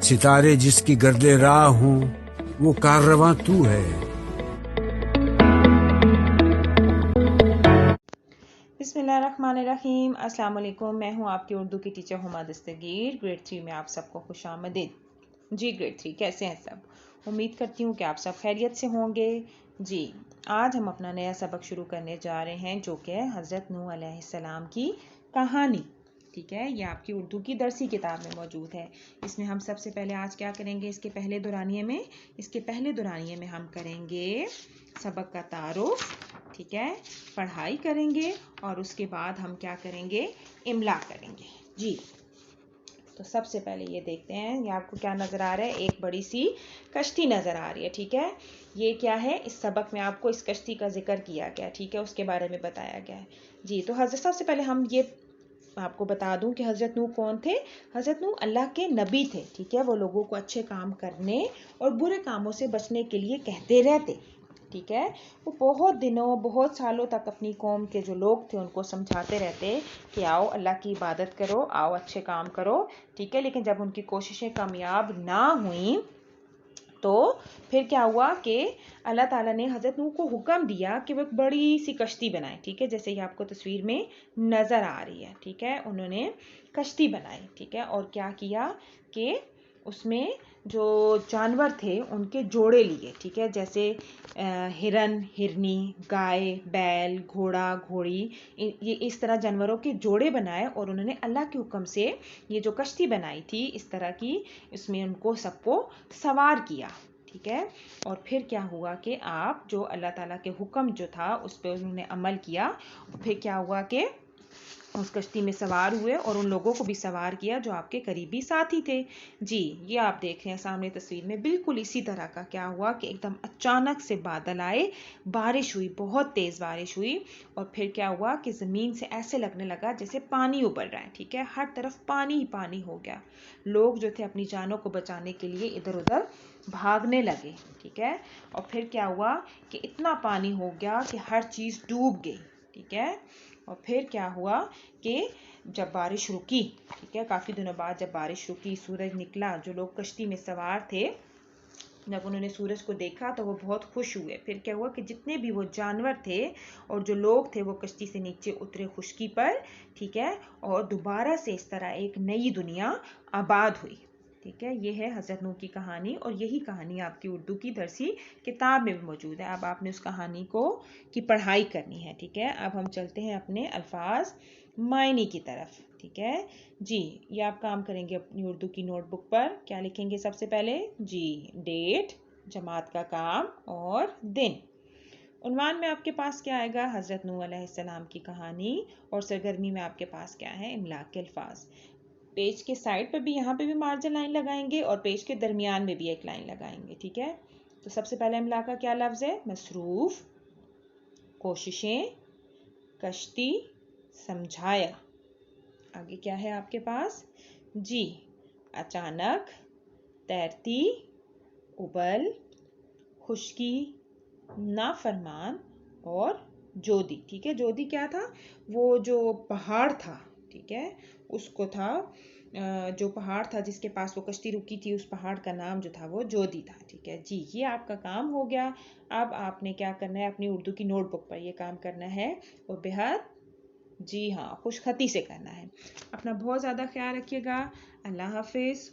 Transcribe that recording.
सितारे जिसकी गर्दे राह हूँ, वो काररवां तू है। बिस्मिल्लाहिर्रहमानिर्रहीम। अस्सलाम वालेकुम। मैं हूँ आपकी उर्दू की टीचर हुमा दस्तगीर। ग्रेड 3 में आप सबको खुशामदीद। जी ग्रेड 3 कैसे हैं सब? उम्मीद करती हूँ कि आप सब खैरियत से होंगे। जी आज हम अपना नया सबक शुरू करने जा रहे हैं जो कि हज़रत नूह अलैहिस्सलाम की कहानी। ठीक है, ये आपकी उर्दू की दरसी किताब में मौजूद है। इसमें हम सबसे पहले आज क्या करेंगे, इसके पहले दुरानिये में हम करेंगे सबक का तारुफ। ठीक है, पढ़ाई करेंगे और उसके बाद हम क्या करेंगे, इमला करेंगे। जी तो सबसे पहले ये देखते हैं, ये आपको क्या नज़र आ रहा है, एक बड़ी सी कश्ती नज़र आ रही है। ठीक है, ये क्या है, इस सबक में आपको इस कश्ती का जिक्र किया गया। ठीक है, उसके बारे में बताया गया है। जी तो हज़रत सबसे पहले हम ये आपको बता दूं कि हज़रत नूह कौन थे। हज़रत नूह अल्लाह के नबी थे। ठीक है, वो लोगों को अच्छे काम करने और बुरे कामों से बचने के लिए कहते रहते। ठीक है, वो बहुत दिनों बहुत सालों तक अपनी कौम के जो लोग थे उनको समझाते रहते कि आओ अल्लाह की इबादत करो, आओ अच्छे काम करो। ठीक है, लेकिन जब उनकी कोशिशें कामयाब ना हुई तो फिर क्या हुआ कि अल्लाह ताला ने हज़रत नूह को हुक्म दिया कि वो एक बड़ी सी कश्ती बनाए। ठीक है, जैसे ये आपको तस्वीर में नज़र आ रही है। ठीक है, उन्होंने कश्ती बनाई। ठीक है, और क्या किया कि उसमें जो जानवर थे उनके जोड़े लिए। ठीक है, जैसे हिरन, हिरनी, गाय, बैल, घोड़ा, घोड़ी, ये इस तरह जानवरों के जोड़े बनाए और उन्होंने अल्लाह के हुक्म से ये जो कश्ती बनाई थी इस तरह की, इसमें उनको सबको सवार किया। ठीक है, और फिर क्या हुआ कि आप जो अल्लाह ताला के हुक्म जो था उस पर उन्होंने अमल किया। फिर क्या हुआ कि उस कश्ती में सवार हुए और उन लोगों को भी सवार किया जो आपके करीबी साथी थे। जी ये आप देख रहे हैं सामने तस्वीर में, बिल्कुल इसी तरह का क्या हुआ कि एकदम अचानक से बादल आए, बारिश हुई, बहुत तेज़ बारिश हुई। और फिर क्या हुआ कि ज़मीन से ऐसे लगने लगा जैसे पानी उबल रहा है। ठीक है, हर तरफ पानी ही पानी हो गया। लोग जो थे अपनी जानों को बचाने के लिए इधर उधर भागने लगे। ठीक है, और फिर क्या हुआ कि इतना पानी हो गया कि हर चीज़ डूब गई। ठीक है, और फिर क्या हुआ कि जब बारिश रुकी, ठीक है, काफ़ी दिनों बाद जब बारिश रुकी, सूरज निकला, जो लोग कश्ती में सवार थे जब उन्होंने सूरज को देखा तो वो बहुत खुश हुए। फिर क्या हुआ कि जितने भी वो जानवर थे और जो लोग थे वो कश्ती से नीचे उतरे खुशकी पर। ठीक है, और दोबारा से इस तरह एक नई दुनिया आबाद हुई। ठीक है, ये है हज़रत नूह की कहानी और यही कहानी आपकी उर्दू की दरसी किताब में भी मौजूद है। अब आपने उस कहानी को की पढ़ाई करनी है। ठीक है, अब हम चलते हैं अपने अल्फाज मायने की तरफ। ठीक है जी, ये आप काम करेंगे अपनी उर्दू की नोटबुक पर। क्या लिखेंगे सबसे पहले? जी डेट, जमात का काम और दिन। उन्वान में आपके पास क्या आएगा? हज़रत नूह अलैहिस्सलाम की कहानी। और सरगर्मी में आपके पास क्या है? इमला के अल्फाज। पेज के साइड पर भी, यहाँ पे भी मार्जिन लाइन लगाएंगे और पेज के दरमियान में भी एक लाइन लगाएंगे। ठीक है, तो सबसे पहले इमला का क्या लफ्ज़ है? मसरूफ़, कोशिशें, कश्ती, समझाया। आगे क्या है आपके पास? जी अचानक, तैरती, उबल, खुशकी, नाफरमान और जोदी। ठीक है, जोदी क्या था? वो जो पहाड़ था, ठीक है, उसको था, जो पहाड़ था जिसके पास वो कश्ती रुकी थी उस पहाड़ का नाम जो था वो जोदी था। ठीक है जी, ये आपका काम हो गया। अब आपने क्या करना है, अपनी उर्दू की नोटबुक पर ये काम करना है और बेहद, जी हाँ, खुशखती से करना है। अपना बहुत ज़्यादा ख्याल रखिएगा। अल्लाह हाफिज़।